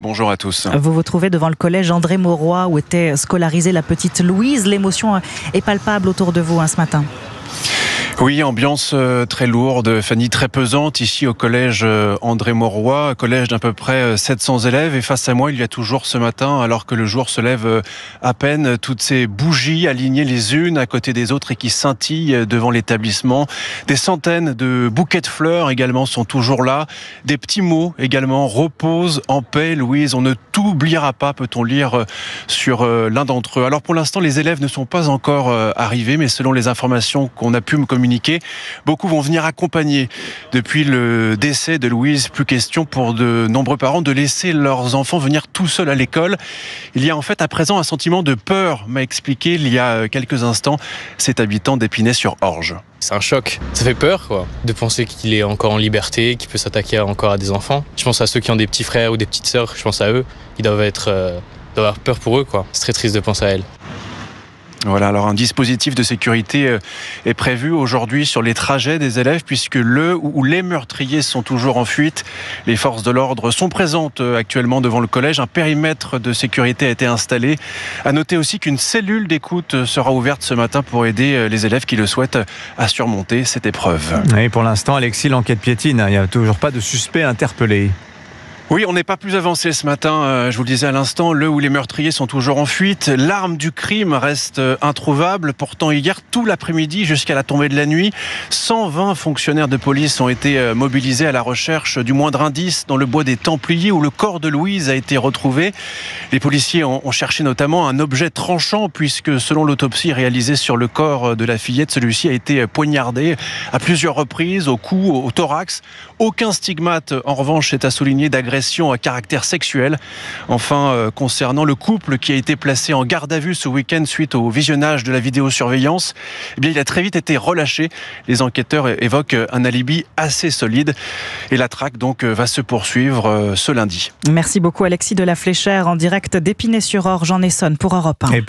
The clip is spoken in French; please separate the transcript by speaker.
Speaker 1: Bonjour à tous.
Speaker 2: Vous vous trouvez devant le collège André Mauroy où était scolarisée la petite Louise. L'émotion est palpable autour de vous ce matin.
Speaker 1: Oui, ambiance très lourde, Fanny, très pesante ici au collège André Mauroy, collège d'à peu près 700 élèves. Et face à moi, il y a toujours ce matin, alors que le jour se lève à peine, toutes ces bougies alignées les unes à côté des autres et qui scintillent devant l'établissement. Des centaines de bouquets de fleurs également sont toujours là. Des petits mots également, repose en paix, Louise. On ne t'oubliera pas, peut-on lire sur l'un d'entre eux. Alors pour l'instant, les élèves ne sont pas encore arrivés, mais selon les informations qu'on a pu me communiquer, beaucoup vont venir accompagner. Depuis le décès de Louise, plus question pour de nombreux parents de laisser leurs enfants venir tout seuls à l'école. Il y a en fait à présent un sentiment de peur, m'a expliqué il y a quelques instants cet habitant d'Épinay-sur-Orge.
Speaker 3: C'est un choc, ça fait peur de penser qu'il est encore en liberté, qu'il peut s'attaquer encore à des enfants. Je pense à ceux qui ont des petits frères ou des petites sœurs, je pense à eux, ils doivent avoir peur pour eux. C'est très triste de penser à elles.
Speaker 1: Voilà, alors un dispositif de sécurité est prévu aujourd'hui sur les trajets des élèves puisque le ou les meurtriers sont toujours en fuite. Les forces de l'ordre sont présentes actuellement devant le collège. Un périmètre de sécurité a été installé. À noter aussi qu'une cellule d'écoute sera ouverte ce matin pour aider les élèves qui le souhaitent à surmonter cette épreuve.
Speaker 4: Et pour l'instant, Alexis, l'enquête piétine. Il n'y a toujours pas de suspect interpellé.
Speaker 1: Oui, on n'est pas plus avancé ce matin, je vous le disais à l'instant, le ou les meurtriers sont toujours en fuite. L'arme du crime reste introuvable. Pourtant, hier, tout l'après-midi jusqu'à la tombée de la nuit, 120 fonctionnaires de police ont été mobilisés à la recherche du moindre indice dans le bois des Templiers où le corps de Louise a été retrouvé. Les policiers ont cherché notamment un objet tranchant puisque selon l'autopsie réalisée sur le corps de la fillette, celui-ci a été poignardé à plusieurs reprises, au cou, au thorax. Aucun stigmate, en revanche, est à souligner d'agression à caractère sexuel. Enfin, concernant le couple qui a été placé en garde à vue ce week-end suite au visionnage de la vidéosurveillance, il a très vite été relâché. Les enquêteurs évoquent un alibi assez solide et la traque donc va se poursuivre ce lundi.
Speaker 2: Merci beaucoup Alexis de la Fléchère en direct d'Épinay-sur-Orge en Essonne pour Europe 1.